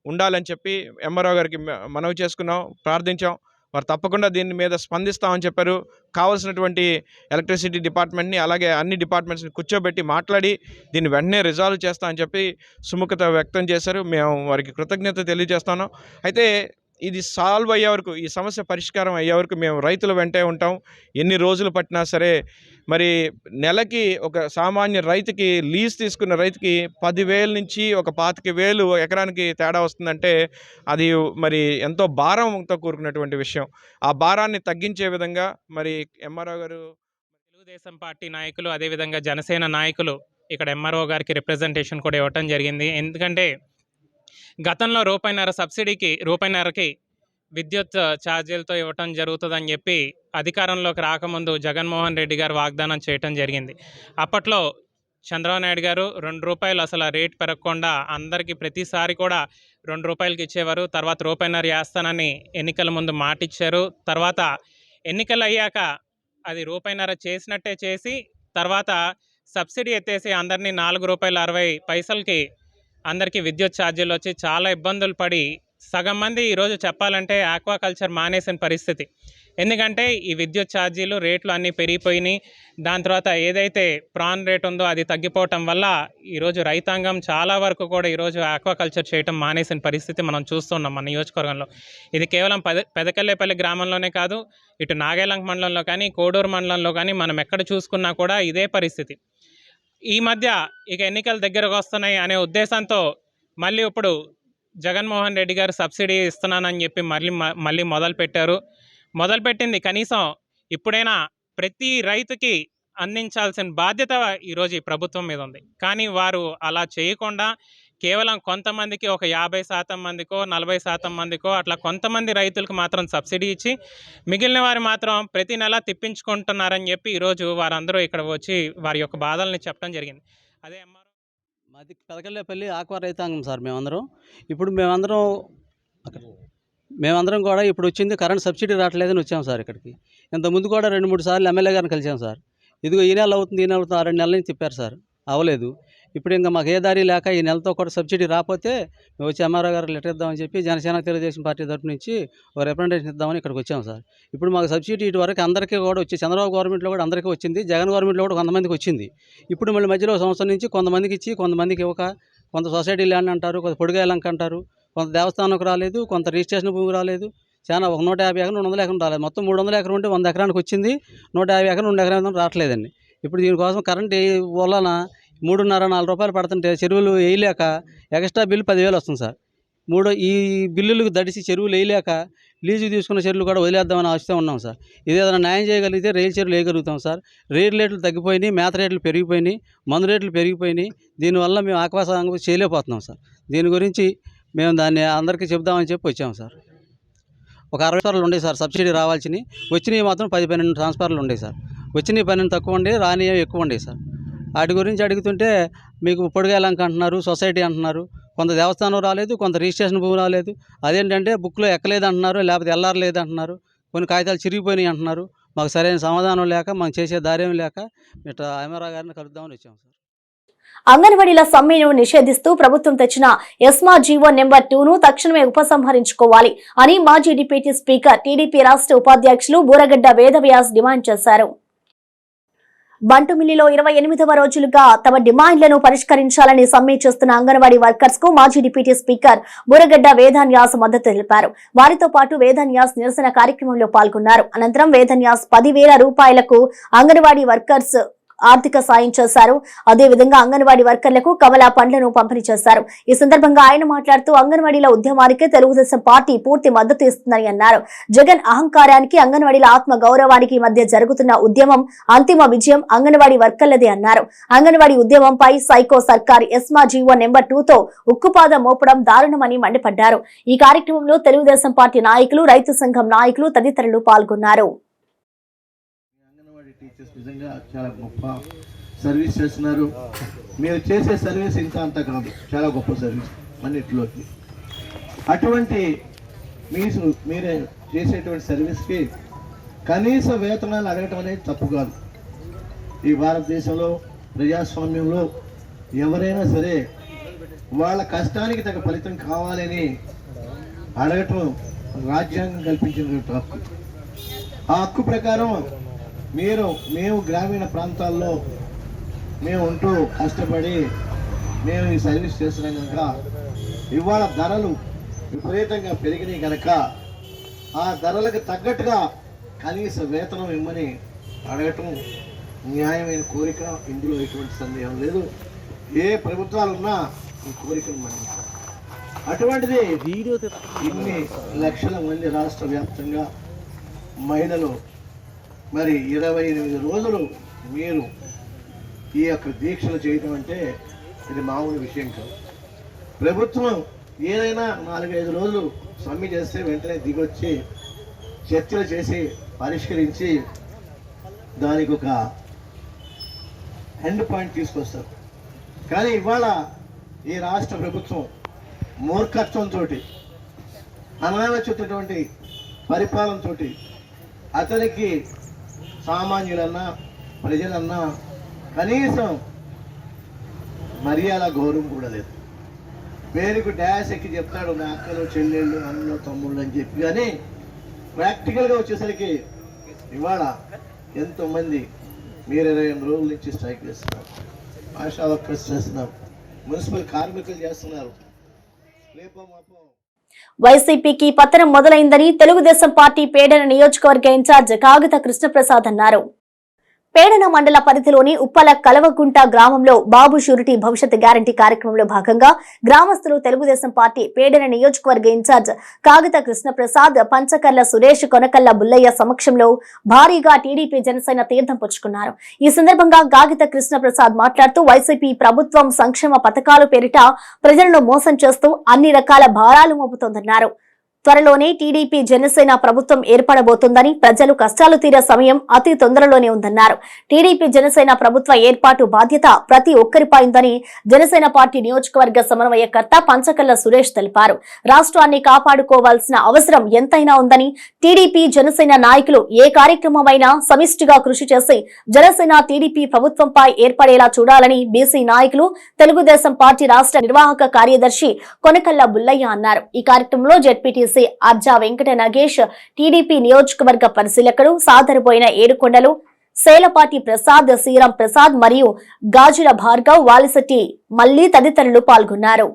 ఉండాలని చెప్పి ఎంఆర్ఓ గారికి మనవి చేసుకున్నాం, ప్రార్థించాం. వారు తప్పకుండా దీని మీద స్పందిస్తామని చెప్పారు. కావాల్సినటువంటి ఎలక్ట్రిసిటీ డిపార్ట్మెంట్ని, అలాగే అన్ని డిపార్ట్మెంట్స్ని కూర్చోబెట్టి మాట్లాడి దీన్ని వెంటనే రిజాల్వ్ చేస్తామని చెప్పి సుముఖత వ్యక్తం చేశారు. మేము వారికి కృతజ్ఞత తెలియజేస్తున్నాం. అయితే ఇది సాల్వ్ అయ్యే వరకు, ఈ సమస్య పరిష్కారం అయ్యే వరకు మేము రైతుల వెంటే ఉంటాం. ఎన్ని రోజులు పట్టినా సరే. మరి నెలకి ఒక సామాన్య రైతుకి, లీజ్ తీసుకున్న రైతుకి 10,000 నుంచి ఒక 25,000 ఎకరానికి తేడా వస్తుందంటే అది మరి ఎంతో భారంతో కూరుకున్నటువంటి విషయం. ఆ భారాన్ని తగ్గించే విధంగా మరి ఎంఆర్ఓ గారు, తెలుగుదేశం పార్టీ నాయకులు, అదేవిధంగా జనసేన నాయకులు ఇక్కడ ఎంఆర్ఓ గారికి రిప్రజెంటేషన్ కూడా ఇవ్వటం జరిగింది. ఎందుకంటే గతంలో రూపాయిన్నరకి విద్యుత్ ఛార్జీలతో ఇవ్వటం జరుగుతుందని చెప్పి అధికారంలోకి రాకముందు జగన్మోహన్ రెడ్డి గారు వాగ్దానం చేయటం జరిగింది. అప్పట్లో చంద్రబాబు నాయుడు గారు ₹2 అసలు రేట్ పెరగకుండా అందరికీ ప్రతిసారి కూడా ₹2 ఇచ్చేవారు. తర్వాత రూపాయిన్నర వేస్తానని ఎన్నికల ముందు మాట ఇచ్చారు. తర్వాత ఎన్నికలు అయ్యాక అది రూపాయిన్నర చేసినట్టే చేసి తర్వాత సబ్సిడీ ఎత్తేసి అందరినీ ₹4.60 అందరికీ విద్యుత్ ఛార్జీలు వచ్చి చాలా ఇబ్బందులు పడి సగం మంది ఈరోజు చెప్పాలంటే ఆక్వాకల్చర్ మానేసిన పరిస్థితి. ఎందుకంటే ఈ విద్యుత్ ఛార్జీలు రేట్లు అన్నీ పెరిగిపోయినాయి. దాని తర్వాత ఏదైతే ప్రాన్ రేట్ ఉందో అది తగ్గిపోవటం వల్ల ఈరోజు రైతాంగం చాలా వరకు కూడా ఈరోజు ఆక్వాకల్చర్ చేయటం మానేసిన పరిస్థితి మనం చూస్తున్నాం మన నియోజకవర్గంలో. ఇది కేవలం పెదకల్లేపల్లి గ్రామంలోనే కాదు, ఇటు నాగేలంక మండలంలో కానీ, కోడూరు మండలంలో కానీ మనం ఎక్కడ చూసుకున్నా కూడా ఇదే పరిస్థితి. ఈ మధ్య ఇక ఎన్నికలు దగ్గరకు వస్తున్నాయి అనే ఉద్దేశంతో మళ్ళీ ఇప్పుడు జగన్మోహన్ రెడ్డి గారు సబ్సిడీ ఇస్తున్నానని చెప్పి మళ్ళీ మొదలుపెట్టింది. కనీసం ఇప్పుడైనా ప్రతి రైతుకి అందించాల్సిన బాధ్యత ఈరోజు ఈ ప్రభుత్వం మీద ఉంది. కానీ వారు అలా చేయకుండా కేవలం కొంతమందికి, ఒక 50% మందికో 40% మందికో అట్లా కొంతమంది రైతులకు మాత్రం సబ్సిడీ ఇచ్చి మిగిలిన వారు మాత్రం ప్రతి నెల తిప్పించుకుంటున్నారని చెప్పి ఈరోజు వారందరూ ఇక్కడ వచ్చి వారి యొక్క బాధల్ని చెప్పడం జరిగింది. అదే మాది పెదకల్లేపల్లి ఆక్వా రైతాంగం సార్. ఇప్పుడు మేమందరం కూడా ఇప్పుడు వచ్చింది కరెంట్ సబ్సిడీ రావట్లేదని వచ్చాం సార్ ఇక్కడికి. ఇంతకుముందు కూడా 2-3 సార్లు ఎమ్మెల్యే గారిని కలిసాం సార్. ఇదిగో ఈ నెల అవుతుంది 2 నెలల నుంచి తిప్పారు సార్, అవ్వలేదు. ఇప్పుడు ఇంకా మాకు ఏ దారి లేక ఈ నెలతో కూడా సబ్సిడీ రాకపోతే మేము వచ్చి ఎంఆర్ఓ గారు లెటర్ ఇద్దామని చెప్పి జనసేన తెలుగుదేశం పార్టీ తరఫు నుంచి ఒక రిప్రజెంటేషన్ ఇద్దామని ఇక్కడికి వచ్చాం సార్. ఇప్పుడు మాకు సబ్సిడీ ఇటు వరకు అందరికీ కూడా వచ్చి, చంద్రబాబు గవర్నమెంట్లో కూడా అందరికీ వచ్చింది, జగన్ గవర్నమెంట్లో కూడా కొంతమందికి వచ్చింది. ఇప్పుడు మళ్ళీ మధ్యలో సంవత్సరం నుంచి కొంతమందికి ఇచ్చి కొంతమందికి ఇవ్వక, కొంత సొసైటీ ల్యాండ్ అంటారు, కొంత పొడిగాయలంక అంటారు, కొంత దేవస్థానంకు రాలేదు, కొంత రిజిస్ట్రేషన్ భూమి రాలేదు. చాలా 150 ఎకరం 200 ఎకరం రాలేదు. మొత్తం 300 ఎకరం ఉంటే 100 ఎకరానికి వచ్చింది, 150 ఎకరం 2 ఎకరం రావట్లేదండి. ఇప్పుడు దీనికోసం కరెంట్ వలన ₹3.5-4 పడుతుంటే చెరువులు వేయలేక ఎక్స్ట్రా బిల్లు 10,000 వస్తుంది సార్. ఈ బిల్లులకు దడిసి చెరువులు వేయలేక లీజు తీసుకున్న చెరువులు కూడా వదిలేద్దామని ఆశతో ఉన్నాం సార్. ఇది ఏదైనా న్యాయం చేయగలిగితే రైలు చెరువులు వేయగలుగుతాం సార్. రేట్లు తగ్గిపోయినాయి, మేత రేట్లు పెరిగిపోయినాయి, మందు రేట్లు పెరిగిపోయినాయి. దీనివల్ల మేము ఆక్వాసం చేయలేకపోతున్నాం సార్. దీని గురించి మేము దాన్ని అందరికీ చెప్దామని చెప్పి వచ్చాము సార్. ఒక 60 ట్రాన్స్ఫార్మర్లు ఉండేవి సార్, సబ్సిడీ రావాల్సినవి. వచ్చినవి మాత్రం 10-12 ట్రాన్స్ఫార్మర్లు ఉండేవి సార్. వచ్చినవి 12 తక్కువ ఉండేవి, రానివి ఎక్కువ ఉండేవి సార్. వాటి గురించి అడుగుతుంటే మీకు పొడిగాలంక అంటున్నారు, సొసైటీ అంటున్నారు. కొంత దేవస్థానం రాలేదు, కొంత రిజిస్ట్రేషన్ భూమి రాలేదు. అదేంటంటే బుక్లో ఎక్కలేదు అంటున్నారు, లేకపోతే ఎల్ఆర్ లేదు అంటున్నారు, కొన్ని కాగితాలు చిరిగిపోయినాయి అంటున్నారు. మాకు సరైన సమాధానం లేక, మాకు చేసే దారేం లేక ఇట్లా ఎంఆర్ఓ గారిని కలుద్దామని వచ్చాము సార్. అంగన్వాడీల సమ్మెను నిషేధిస్తూ ప్రభుత్వం తెచ్చిన ఎస్మా జీవో నెంబర్ 2ను తక్షణమే ఉపసంహరించుకోవాలి అని మాజీ డిప్యూటీ స్పీకర్ టీడీపీ రాష్ట్ర ఉపాధ్యక్షులు బూరగడ్డ వేదవ్యాస్ డిమాండ్ చేశారు. బంటుమిల్లిలో 28వ రోజులుగా తమ డిమాండ్లను పరిష్కరించాలని సమ్మె చేస్తున్న అంగన్వాడీ వర్కర్స్ కు మాజీ డిప్యూటీ స్పీకర్ బూరగడ్డ వేదన్యాస్ మద్దతు తెలిపారు. వారితో పాటు వేదన్యాస్ నిరసన కార్యక్రమంలో పాల్గొన్నారు. అనంతరం వేదన్యాస్ 10,000 రూపాయలకు అంగన్వాడీ వర్కర్స్ ఆర్థిక సాయం చేశారు. అదేవిధంగా అంగన్వాడీ వర్కర్లకు కమలా పండ్లను పంపిణీ చేశారు. ఈ సందర్భంగా ఆయన మాట్లాడుతూ అంగన్వాడీల ఉద్యమానికి తెలుగుదేశం పార్టీ పూర్తి మద్దతు ఇస్తుందని అన్నారు. జగన్ అహంకారానికి, అంగన్వాడీల ఆత్మ గౌరవానికి మధ్య జరుగుతున్న ఉద్యమం అంతిమ విజయం అంగన్వాడీ వర్కర్లదే అన్నారు. అంగన్వాడీ ఉద్యమంపై సైకో సర్కార్ ఎస్మా జీవో నెంబర్ 2తో ఉక్కుపాదం మోపడం దారుణమని మండిపడ్డారు. ఈ కార్యక్రమంలో తెలుగుదేశం పార్టీ నాయకులు, రైతు సంఘం నాయకులు తదితరులు పాల్గొన్నారు. నిజంగా చాలా గొప్ప సర్వీస్ చేస్తున్నారు. మీరు చేసే సర్వీస్ ఇంకా అంత కాదు, చాలా గొప్ప సర్వీస్ అన్నిటిలోకి. అటువంటి మీరే చేసేటువంటి సర్వీస్కి కనీస వేతనాలు అడగటం అనేది తప్పు కాదు. ఈ భారతదేశంలో ప్రజాస్వామ్యంలో ఎవరైనా సరే వాళ్ళ కష్టానికి తగ్గ ఫలితం కావాలని అడగటం రాజ్యాంగం కల్పించిన హక్కు. ఆ హక్కు ప్రకారం మేము గ్రామీణ ప్రాంతాల్లో మేము ఉంటూ కష్టపడి మేము ఈ సర్వీస్ చేస్తున్నాం కనుక ఇవాళ ధరలు విపరీతంగా పెరిగినాయి కనుక ఆ ధరలకు తగ్గట్టుగా కనీస వేతనం ఇమ్మని అడగటం న్యాయమైన కోరిక. ఇందులో ఎటువంటి సందేహం లేదు. ఏ ప్రభుత్వాలున్నా ఈ కోరికను మనం అటువంటిది ఇన్ని లక్షల మంది రాష్ట్ర వ్యాప్తంగా మహిళలు మరి 28 రోజులు మీరు ఈ యొక్క దీక్షలు చేయటం అంటే ఇది మామూలు విషయం కాదు. ప్రభుత్వం ఏదైనా 4-5 రోజులు సమ్మె చేస్తే వెంటనే దిగొచ్చి చర్చలు చేసి పరిష్కరించి దానికి ఒక ఎండ్ పాయింట్ తీసుకొస్తారు. కానీ ఇవాళ ఈ రాష్ట్ర ప్రభుత్వం మూర్ఖత్వంతో, అనాలోచితటువంటి పరిపాలనతో అతనికి సామాన్యులన్నా ప్రజలన్నా కనీసం మర్యాద గౌరవం కూడా లేదు. పేరుకు డాష్ ఎక్కి చెప్తాడు నా అక్కలు, చెల్లెళ్ళు, అన్నలు, తమ్ముళ్ళు అని చెప్పి, కానీ ప్రాక్టికల్గా వచ్చేసరికి ఇవాళ ఎంతోమంది మీరు 28 రోజుల నుంచి స్ట్రైక్ చేస్తున్నారు, ఆశా వర్కర్స్ చేస్తున్నారు, మున్సిపల్ కార్మికులు చేస్తున్నారు. వైసీపీకి పతనం మొదలైందని తెలుగుదేశం పార్టీ పేడన నియోజకవర్గ ఇన్ఛార్జ్ కాగిత కృష్ణప్రసాద్ అన్నారు. పేడన మండల పరిధిలోని ఉప్పల కలవగుంట గ్రామంలో బాబు షూరిటీ భవిష్యత్ గ్యారంటీ కార్యక్రమంలో భాగంగా గ్రామస్తులు తెలుగుదేశం పార్టీ పేడన నియోజకవర్గ ఇన్ఛార్జ్ కాగిత కృష్ణప్రసాద్, పంచకర్ల సురేష్, కొనకల్ల బుల్లయ్య సమక్షంలో భారీగా టీడీపీ జనసేన తీర్థం పుచ్చుకున్నారు. ఈ సందర్భంగా కాగిత కృష్ణప్రసాద్ మాట్లాడుతూ వైసీపీ ప్రభుత్వం సంక్షేమ పథకాలు పేరిట ప్రజలను మోసం చేస్తూ అన్ని రకాల భారాలు మోపుతోందన్నారు. త్వరలోనే టీడీపీ జనసేన ప్రభుత్వం ఏర్పడబోతుందని, ప్రజలు కష్టాలు తీరే సమయం అతి తొందరలోనే ఉందన్నారు. టీడీపీ జనసేన ప్రభుత్వ ఏర్పాటు బాధ్యత ప్రతి ఒక్కరిపై ఉందని జనసేన పార్టీ నియోజకవర్గ సమన్వయకర్త పంచకల్ల సురేష్ తెలిపారు. రాష్ట్రాన్ని కాపాడుకోవాల్సిన అవసరం ఎంతైనా ఉందని, టీడీపీ జనసేన నాయకులు ఏ కార్యక్రమమైనా సమిష్టిగా కృషి చేసి జనసేన టీడీపీ ప్రభుత్వంపై ఏర్పడేలా చూడాలని బీసీ నాయకులు, తెలుగుదేశం పార్టీ రాష్ట్ర నిర్వాహక కార్యదర్శి కొనకల్ల బుల్లయ్య అన్నారు. ఈ కార్యక్రమంలో జెడ్పీటీసీ అర్జా వెంకట నగేష్, టీడీపీ నియోజకవర్గ పరిశీలకుడు సాదరబోయిన ఏడుకొండలు, సేలపాటి ప్రసాద్, శ్రీరామ్ ప్రసాద్ మరియు గాజుల భార్గవ్, వాలిశెట్టి మల్లి తదితరులు పాల్గొన్నారు.